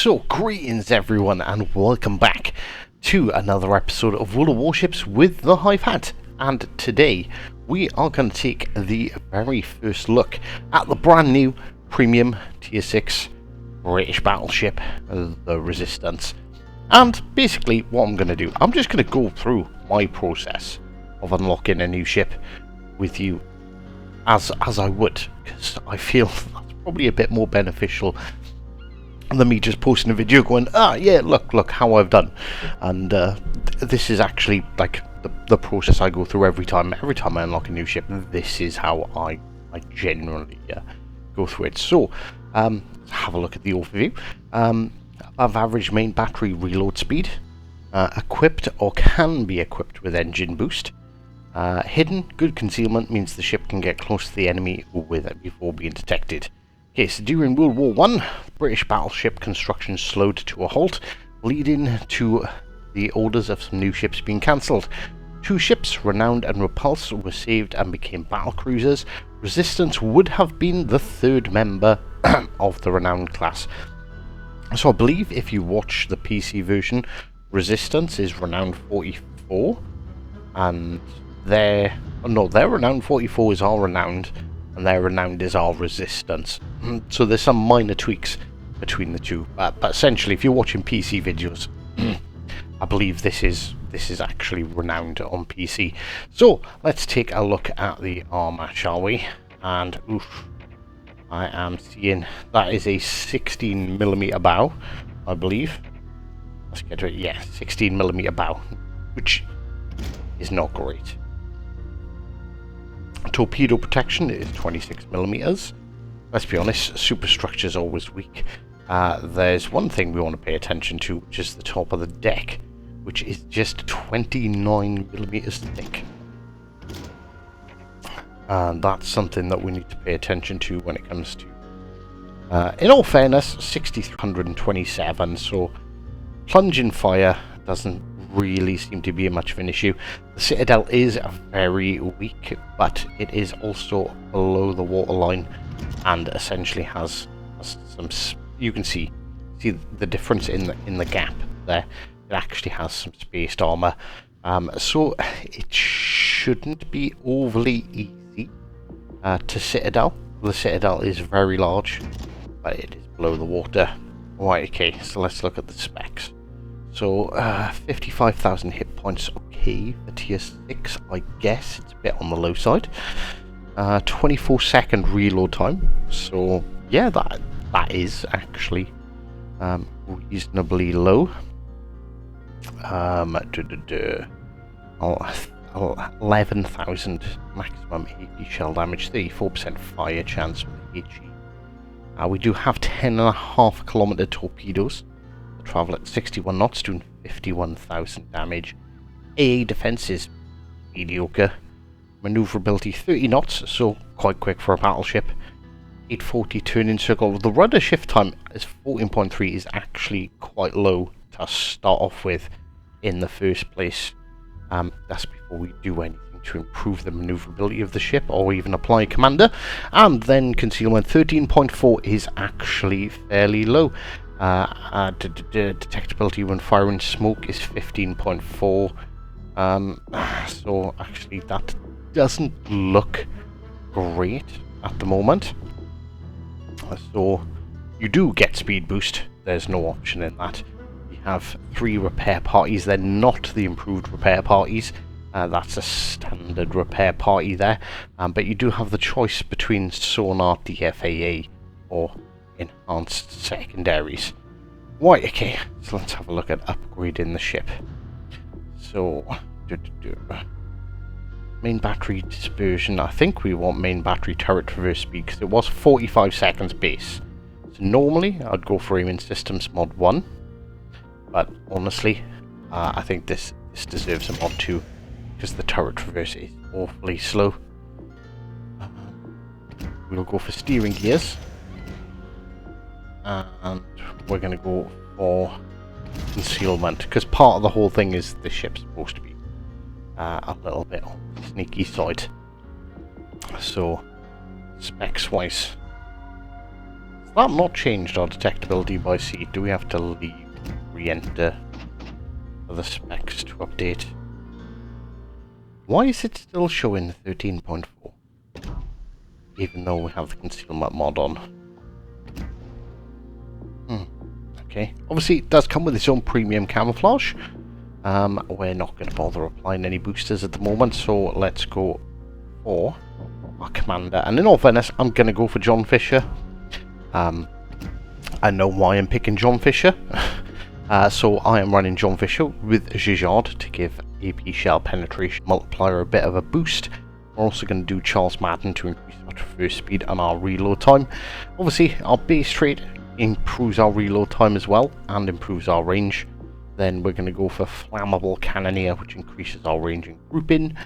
So, greetings everyone and welcome back to another episode of World of Warships with the Hive Hat. And today we are going to take the very first look at the brand new premium tier 6 British battleship, the Resistance. And basically what I'm going to do, I'm just going to go through my process of unlocking a new ship with you as I would, because I feel that's probably a bit more beneficial than me just posting a video going, yeah, look how I've done. And this is actually like the process I go through every time I unlock a new ship. This is how I generally go through it. So let's have a look at the overview. Above average main battery reload speed, equipped or can be equipped with engine boost. Hidden, good concealment means the ship can get close to the enemy with it before being detected. Okay, so during World War I, British battleship construction slowed to a halt, leading to the orders of some new ships being cancelled. 2 ships, Renowned and Repulse, were saved and became battle cruisers. Resistance would have been the 3rd member of the Renowned class. So I believe if you watch the PC version, Resistance is Renowned 44, and their Renowned 44 is our Renowned, and their Renowned is our Resistance. So there's some minor tweaks between the two, but essentially if you're watching PC videos, I believe this is actually Renowned on PC. So let's take a look at the armour, shall we? And oof, I am seeing that is a 16mm bow, I believe. Let's get to it. Yeah, 16mm bow, which is not great. Torpedo protection is 26mm. Let's be honest, superstructure is always weak. There's one thing we want to pay attention to, which is the top of the deck, which is just 29mm thick. And that's something that we need to pay attention to when it comes to, in all fairness, 6,327, so plunging fire doesn't really seem to be much of an issue. The Citadel is very weak, but it is also below the waterline and essentially has some, you can see the difference in the gap there. It actually has some spaced armor, so it shouldn't be overly easy to Citadel. The Citadel is very large, but it is below the water. Right, okay, so let's look at the specs. So 55,000 hit points, okay, for tier 6, I guess it's a bit on the low side. 24-second reload time, so yeah, that is actually reasonably low. 11,000 maximum HE shell damage, 34% fire chance with the HE. We do have 10.5 kilometer torpedoes. Travel at 61 knots, doing 51,000 damage. AA defense is mediocre. Maneuverability 30 knots, so quite quick for a battleship. 840 turning circle. The rudder shift time is 14.3, is actually quite low to start off with in the first place. That's before we do anything to improve the maneuverability of the ship or even apply commander. And then concealment 13.4 is actually fairly low. Detectability when firing smoke is 15.4. So actually that doesn't look great at the moment. So you do get speed boost, there's no option in that. You have 3 repair parties, they're not the improved repair parties. That's a standard repair party there, but you do have the choice between sonar, DFAA or enhanced secondaries. Right, okay, so let's have a look at upgrading the ship. So main battery dispersion, I think we want main battery turret traverse speed because it was 45 seconds base. So normally I'd go for aiming systems mod 1, but honestly I think this deserves a mod 2 because the turret traverse is awfully slow. We'll go for steering gears. And we're going to go for concealment, because part of the whole thing is the ship's supposed to be a little bit on the sneaky side. So specs wise, that not changed our detectability by sea? Do we have to leave, re-enter for the specs to update? Why is it still showing 13.4? Even though we have the concealment mod on. Okay. Obviously, it does come with its own premium camouflage. We're not going to bother applying any boosters at the moment, so let's go for our commander. And in all fairness, I'm going to go for John Fisher. I know why I'm picking John Fisher. So I am running John Fisher with Gijard to give AP shell penetration multiplier a bit of a boost. We're also going to do Charles Madden to increase our traverse speed and our reload time. Obviously, our base trait improves our reload time as well and improves our range. Then we're going to go for Flammable Cannoneer, which increases our range and grouping.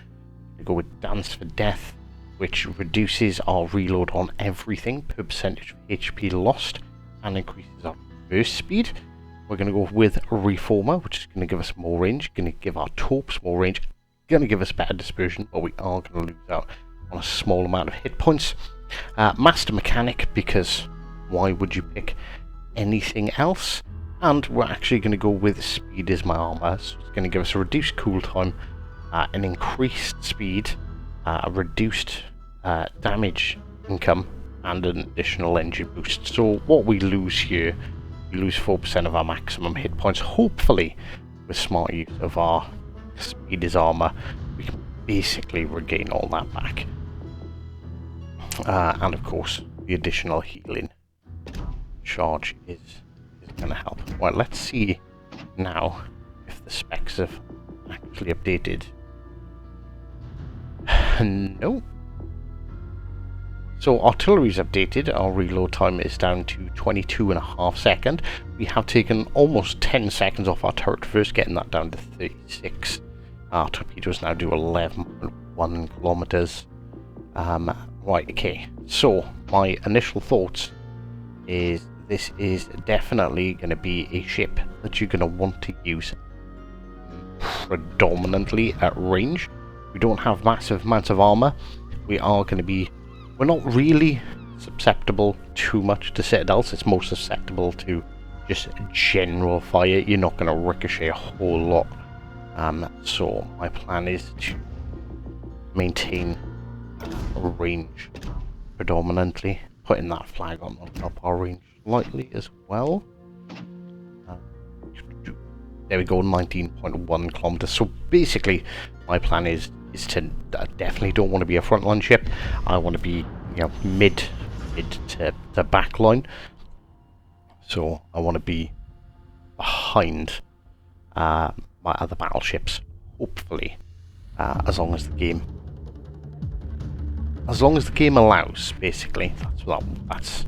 We go with Dance for Death, which reduces our reload on everything per percentage of HP lost and increases our burst speed. We're going to go with Reformer, which is going to give us more range, going to give our Torps more range, going to give us better dispersion, but we are going to lose out on a small amount of hit points. Master Mechanic, because why would you pick anything else? And we're actually going to go with Speed is my armor, so it's going to give us a reduced cooltime, an increased speed, a reduced damage income, and an additional engine boost. So what we lose here, we lose 4% of our maximum hit points. Hopefully, with smart use of our Speed is armor, we can basically regain all that back. And of course, the additional healing charge is going to help. Well, let's see now if the specs have actually updated. No. So artillery's updated. Our reload time is down to 22.5 seconds. We have taken almost 10 seconds off our turret traverse, getting that down to 36. Our torpedoes now do 11.1 kilometers. Right, okay. So my initial thoughts is this is definitely going to be a ship that you're going to want to use predominantly at range. We don't have massive amounts of armor. We are going to be... We're not really susceptible too much to citadels. It's more susceptible to just general fire. You're not going to ricochet a whole lot. So my plan is to maintain range predominantly. Putting that flag on will help our range slightly as well. There we go, 19.1 kilometers. So basically, my plan is to definitely don't want to be a frontline ship. I want to be, you know, mid to backline. So I want to be behind my other battleships. Hopefully, as long as the game allows. Basically, that's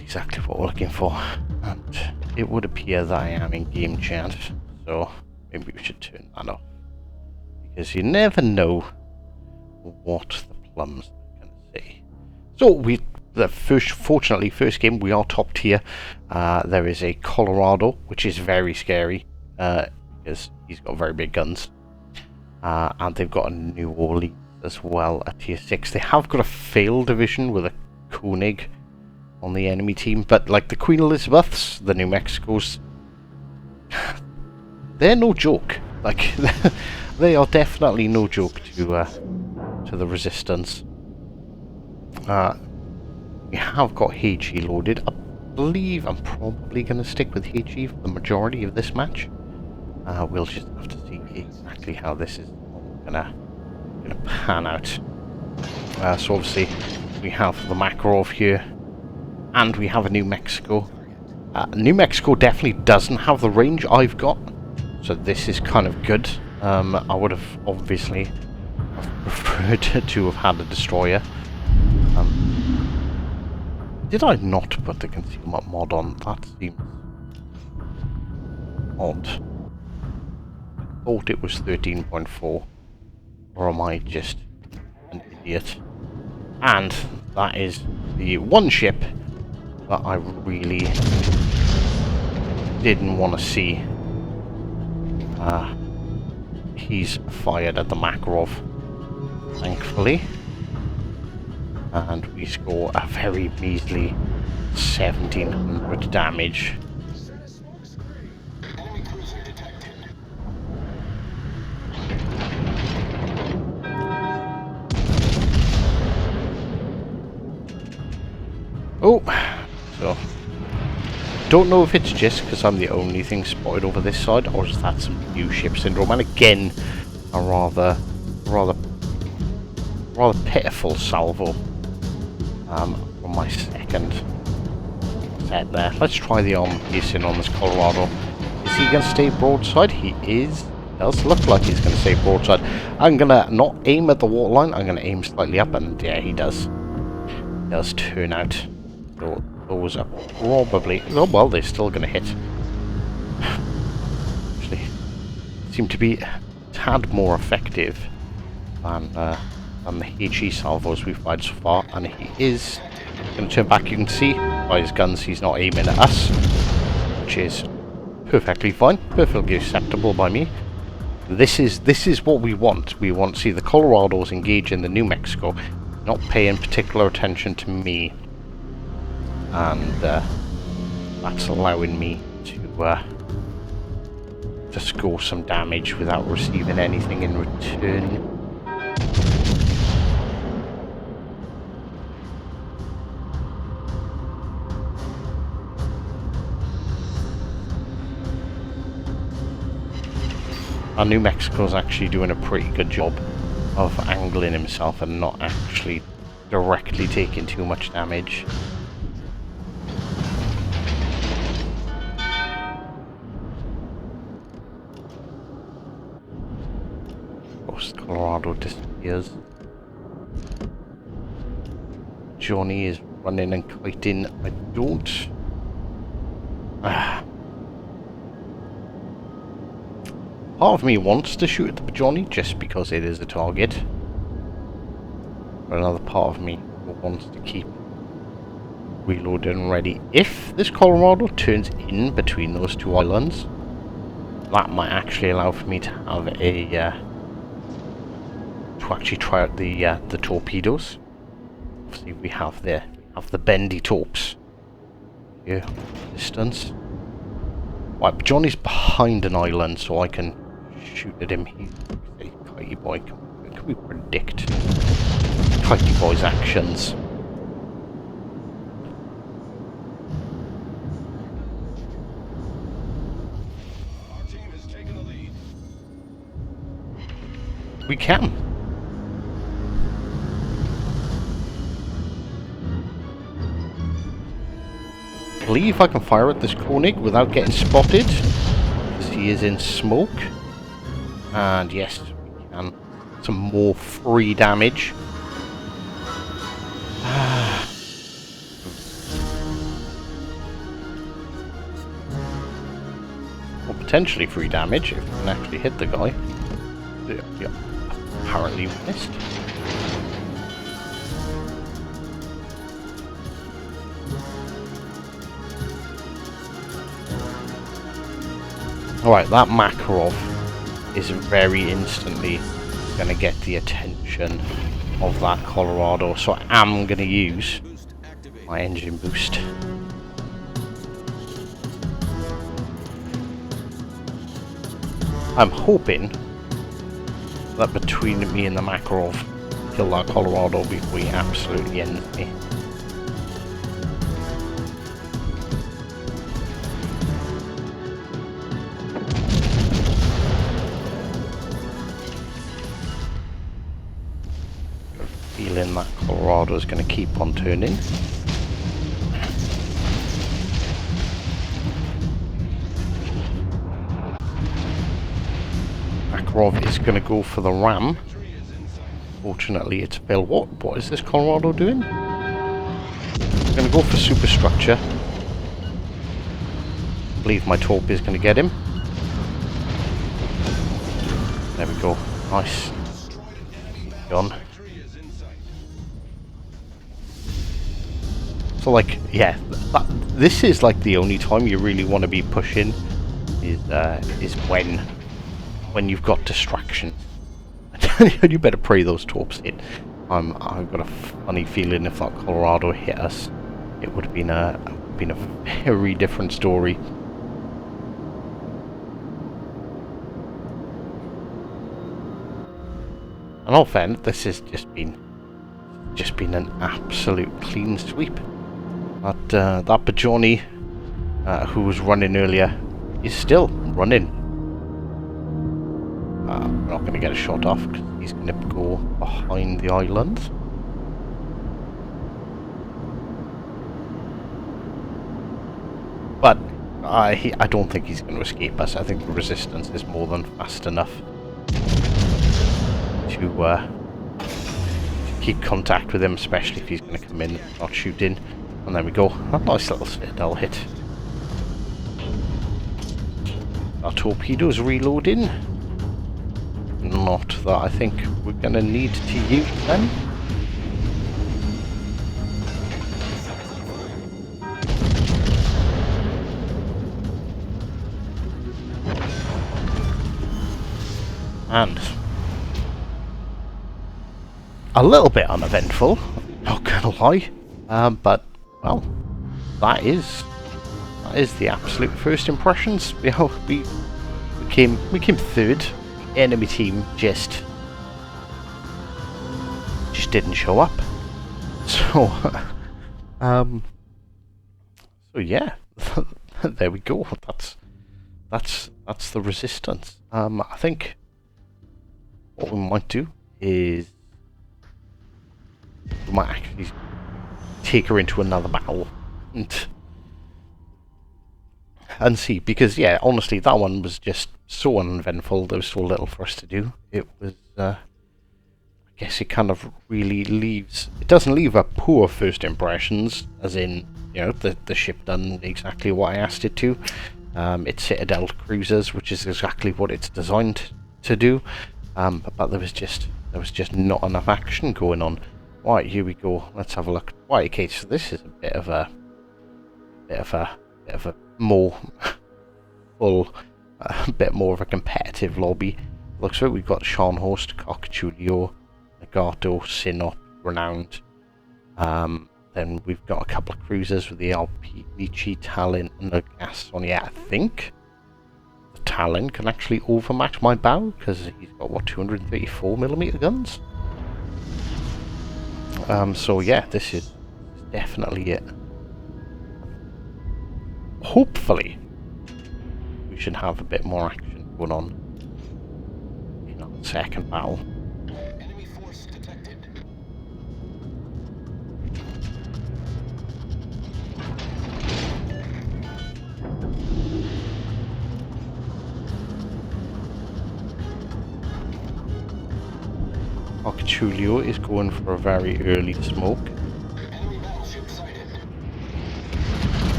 exactly what we're looking for. And it would appear that I am in game chat, so maybe we should turn that off, because you never know what the plums are going to say. So fortunately, first game we are top tier. There is a Colorado, which is very scary because he's got very big guns, and they've got a New Orleans as well at tier 6. They have got a failed division with a Koenig on the enemy team, but like the Queen Elizabeths, the New Mexicos, they're no joke. Like they are definitely no joke to the resistance. We have got HE loaded. I believe I'm probably going to stick with HE for the majority of this match. We'll just have to see exactly how this is gonna pan out. So obviously we have the Makarov here, and we have a New Mexico. New Mexico definitely doesn't have the range I've got, so this is kind of good. I would have obviously preferred to have had a destroyer. Did I not put the concealment mod on? That seems odd. I thought it was 13.4, or am I just an idiot? And that is the one ship that I really didn't want to see. He's fired at the Makarov, thankfully, and we score a very measly 1700 damage. Oh, so don't know if it's just because I'm the only thing spotted over this side, or is that some new ship syndrome? And again, a rather pitiful salvo from my second set there. Let's try the arm piercing on this Colorado. Is he going to stay broadside? He is. Does look like he's going to stay broadside. I'm going to not aim at the waterline. I'm going to aim slightly up, and yeah, he does. He does turn out. So those are probably... Oh, well, they're still going to hit. Actually, seem to be a tad more effective than the HE salvos we've fired so far. And he is going to turn back. You can see by his guns he's not aiming at us, which is perfectly fine, perfectly acceptable by me. This is what we want. We want to see the Colorados engage in the New Mexico, not paying particular attention to me. And that's allowing me to score some damage without receiving anything in return. And New Mexico's actually doing a pretty good job of angling himself and not actually directly taking too much damage. Colorado disappears. Johnny is running and kiting. I don't. Part of me wants to shoot at the Johnny just because it is a target. But another part of me wants to keep reloaded and ready. If this Colorado turns in between those two islands, that might actually allow for me to have a to actually try out the torpedoes. Obviously we have the bendy torps here, distance. Right, Johnny's behind an island, so I can shoot at him. He's a kitey boy. Can we predict kitey boy's actions? Our team has taken the lead. We can. I believe I can fire at this Koenig without getting spotted, because he is in smoke. And yes, we can. Some more free damage. Or potentially free damage if we can actually hit the guy. Yeah, apparently missed. Alright, that Makarov is very instantly going to get the attention of that Colorado, so I am going to use my engine boost. I'm hoping that between me and the Makarov, kill that Colorado before he absolutely ends me. Feeling that Colorado is going to keep on turning. Makarov is going to go for the ram. Fortunately, it's Bill. What is this Colorado doing? He's going to go for superstructure. I believe my torp is going to get him. There we go. Nice. Gone. So like, yeah, this is like the only time you really want to be pushing is when you've got distraction. You better pray those torps hit. I've got a funny feeling if that Colorado hit us, it would have been a very different story. And all fairness, this has just been an absolute clean sweep. That Bajorni, who was running earlier, is still running. We're not going to get a shot off because he's going to go behind the island. But I don't think he's going to escape us. I think the Resistance is more than fast enough to keep contact with him, especially if he's going to come in and start shooting. And there we go. A nice little Citadel hit. Our torpedoes reloading. Not that I think we're going to need to use them. And a little bit uneventful, not gonna lie, but well, that is the absolute first impressions. You know, we came third. Enemy team just didn't show up. So so yeah, there we go. That's the Resistance. I think what we might do is we might actually take her into another battle and see, because yeah, honestly, that one was just so uneventful. There was so little for us to do. It was I guess it kind of really doesn't leave a poor first impressions, as in, you know, the ship done exactly what I asked it to. It's Citadel cruisers, which is exactly what it's designed to do. But there was just not enough action going on. Right, here we go. Let's have a look. Right, okay, so this is a bit of a more full, a bit more of a competitive lobby. Looks like we've got Scharnhorst, Cockatulio, Nagato, Sinop, Renowned. Then we've got a couple of cruisers with the LP, Vichy, Talon, and the Gaston. Yeah, I think the Talon can actually overmatch my bow because he's got, what, 234mm guns? So yeah, this is definitely it. Hopefully, we should have a bit more action going on in our second battle. Enemy force detected. Cockatulio is going for a very early smoke. Enemy battleship sighted.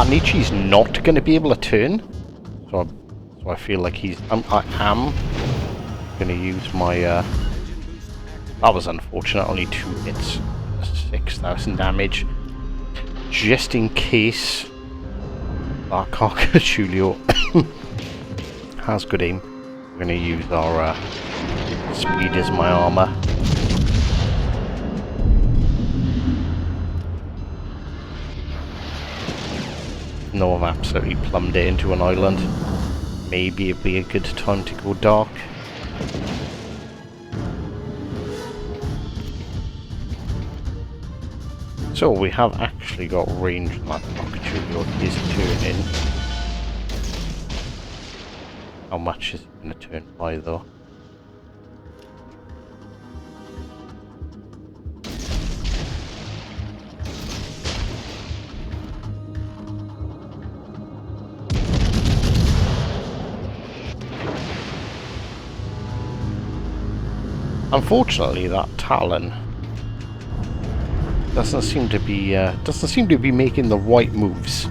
Nietzsche's not going to be able to turn, so I feel like I am going to use my. That was unfortunate. Only 2 hits, 6,000 damage. Just in case our Cockatulio has good aim, we're going to use our speed as my armor. No, I've absolutely plumbed it into an island. Maybe it'd be a good time to go dark. So we have actually got range on that Cockatulio is turning. How much is it going to turn by though? Unfortunately, that Talon doesn't seem to be making the right moves.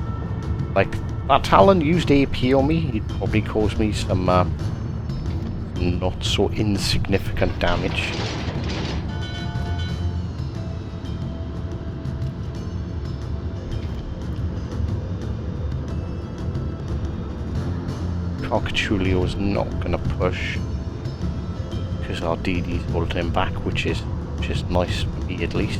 Like, that Talon used AP on me, he'd probably cause me some not so insignificant damage. Cockatulio is not going to push, because knows our DD's holding him back, which is nice for me at least.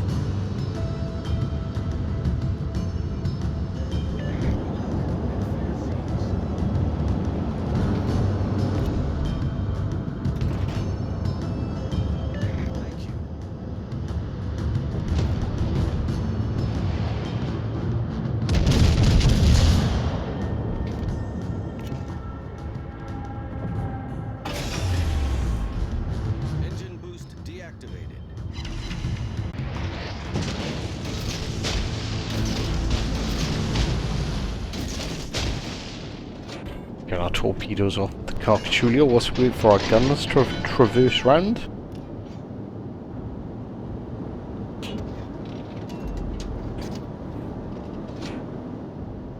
Get our torpedoes off the Carpatulio whilst we wait for our gunners to traverse round.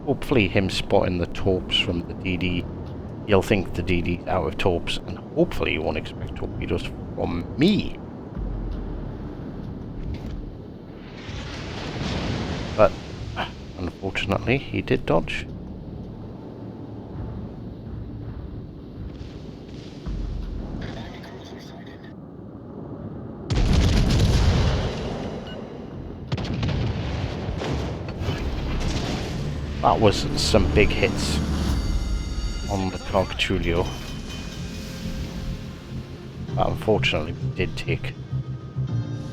Hopefully him spotting the torps from the DD, he'll think the DD's out of torps, and hopefully he won't expect torpedoes from me. But unfortunately he did dodge. That was some big hits on the Carcatulio. But unfortunately we did take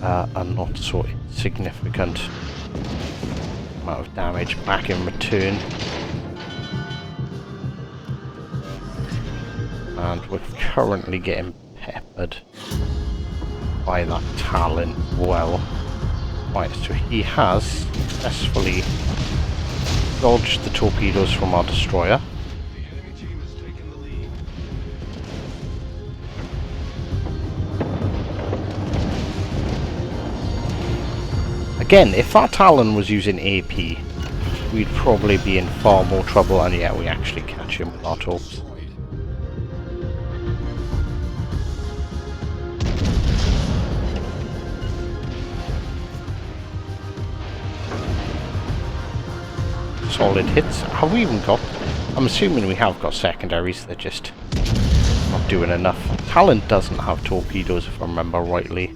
a not so insignificant amount of damage back in return. And we're currently getting peppered by that Talon well. Right, so he has successfully dodged the torpedoes from our destroyer. The enemy team has taken the lead. Again, if our Talon was using AP, we'd probably be in far more trouble, and yet we actually catch him with our torps. Solid hits. Have we even got... I'm assuming we have got secondaries, they're just not doing enough. Talon doesn't have torpedoes if I remember rightly.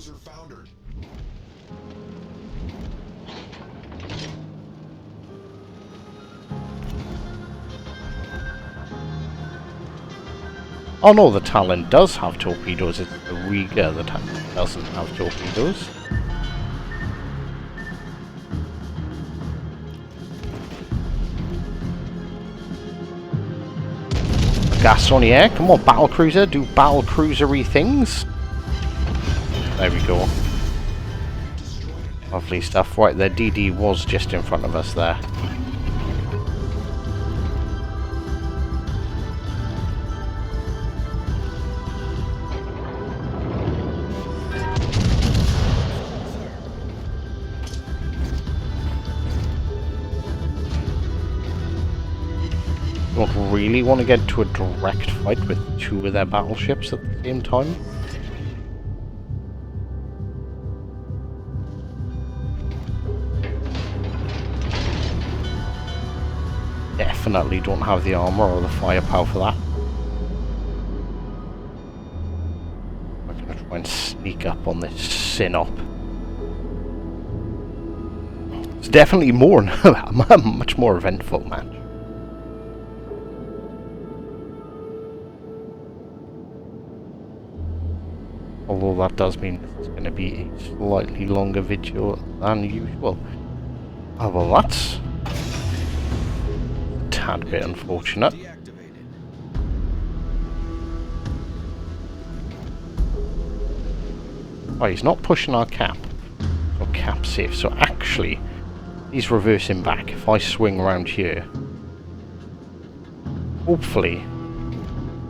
Oh no, the Talon does have torpedoes, it's the Riga that doesn't have torpedoes. Gas on the air, come on battlecruiser, do battlecruisery things. There we go. Lovely stuff. Right, their DD was just in front of us there. Don't really want to get into a direct fight with two of their battleships at the same time. Definitely don't have the armor or the firepower for that. I'm going to try and sneak up on this Sinop. It's definitely more, much more eventful match. Although that does mean it's going to be a slightly longer video than usual. Oh well, that's a tad bit unfortunate. Oh, he's not pushing our cap. So cap safe. So actually, he's reversing back. If I swing around here, hopefully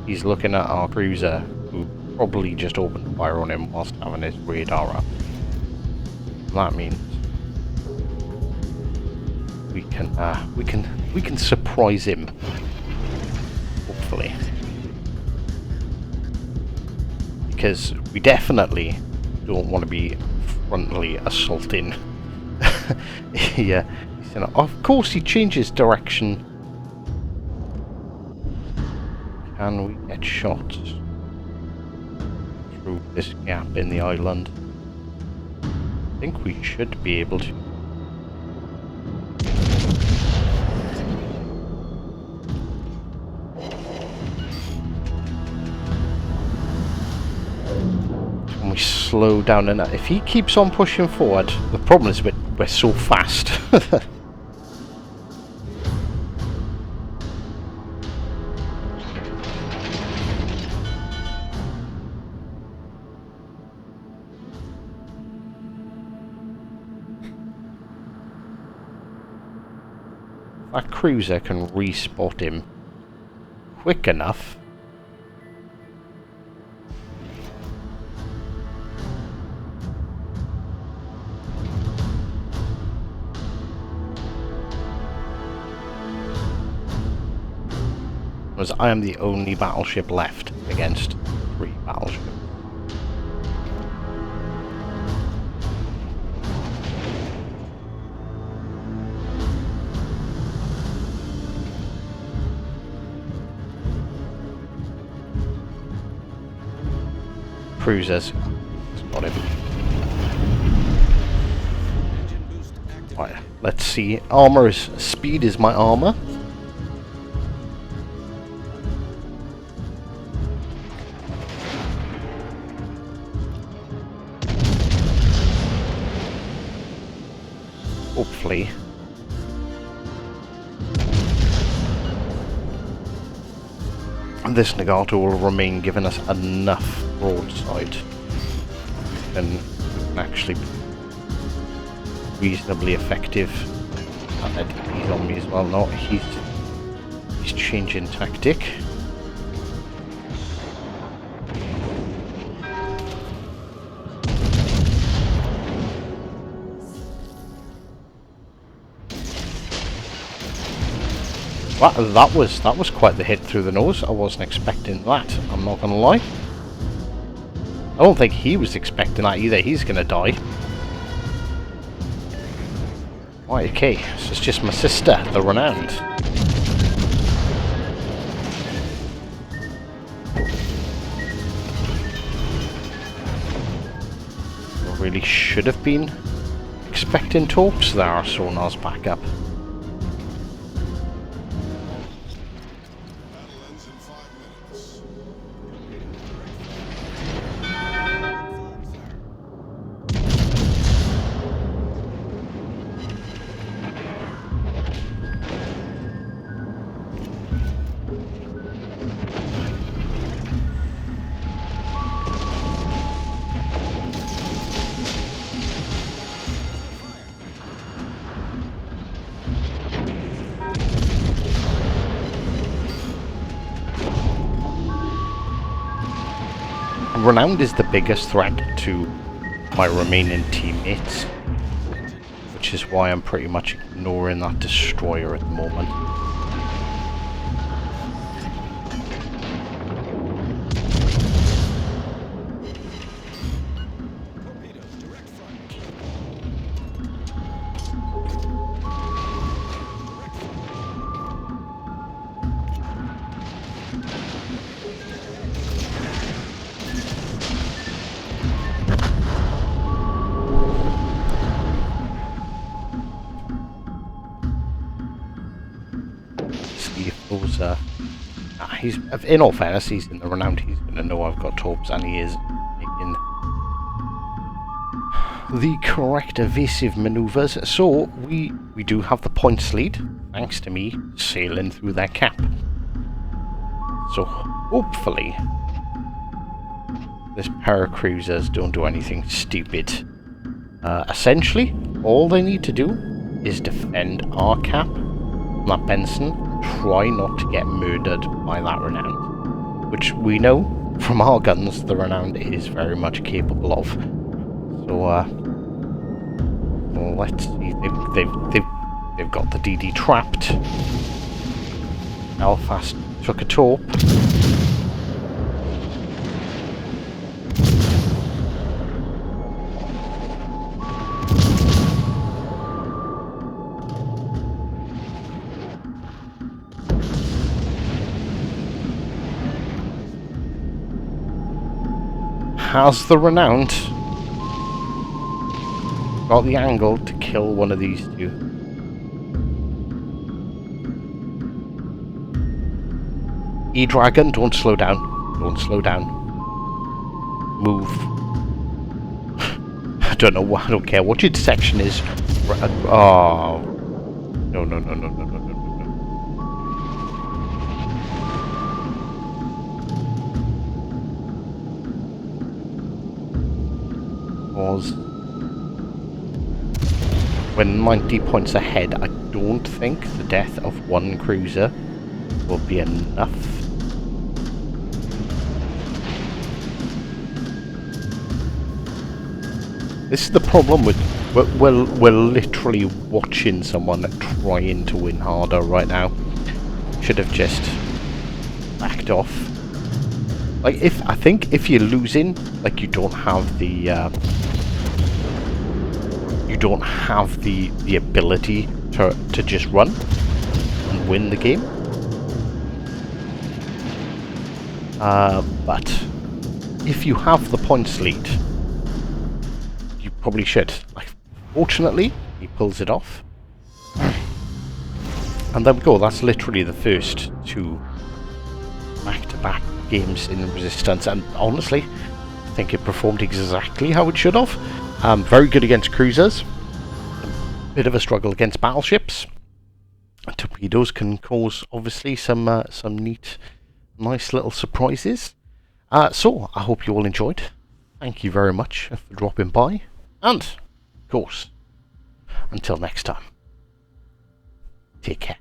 he's looking at our cruiser, who probably just opened fire on him whilst having his radar up. That means we can surprise him. Hopefully, because we definitely don't want to be frontally assaulting. Yeah, of course he changes direction. Can we get shots? through this gap in the island. I think we should be able to. When we slow down enough, if he keeps on pushing forward, the problem is we're so fast. That cruiser can respot him quick enough. As I am the only battleship left against 3 battleships. Cruisers. Got him. Right, let's see. Armour is speed is my armour. Hopefully. And this Nagato will remain giving us enough broadside and actually be reasonably effective. He's on me as well. No, he's changing tactic. That was quite the hit through the nose. I wasn't expecting that, I'm not gonna lie. I don't think he was expecting that either. He's gonna die. Right, okay, so it's just my sister, the Renowned. I really should have been expecting torps. There are sonars back up. Renowned is the biggest threat to my remaining teammates, which is why I'm pretty much ignoring that destroyer at the moment. He's, in all fairness, he's in the Renowned, he's going to know I've got torps, and he is making the correct evasive manoeuvres. So we do have the points lead, thanks to me sailing through their cap. So hopefully this pair of cruisers don't do anything stupid. Essentially, all they need to do is defend our cap, that Benson. Try not to get murdered by that Renowned, which we know from our guns the Renowned is very much capable of. So well, let's see. They've got the DD trapped. Belfast took a torp. has the renowned got the angle to kill one of these two. E-Dragon, don't slow down. Don't slow down. Move. I don't know. I don't care what your section is. Oh. No, no, no, no, no, no, no, no. Was when 90 points ahead, I don't think the death of one cruiser will be enough. This is the problem with we're literally watching someone trying to win harder right now. Should have just backed off. Like, I think if you're losing, like, you don't have the ability to just run and win the game. But if you have the points lead, you probably should. Like, fortunately, he pulls it off. And there we go. That's literally the first two back-to-back games in Resistance, and honestly, I think it performed exactly how it should have. Very good against cruisers. A bit of a struggle against battleships. Torpedoes can cause, obviously, some neat, nice little surprises. So, I hope you all enjoyed. Thank you very much for dropping by. And, of course, until next time, take care.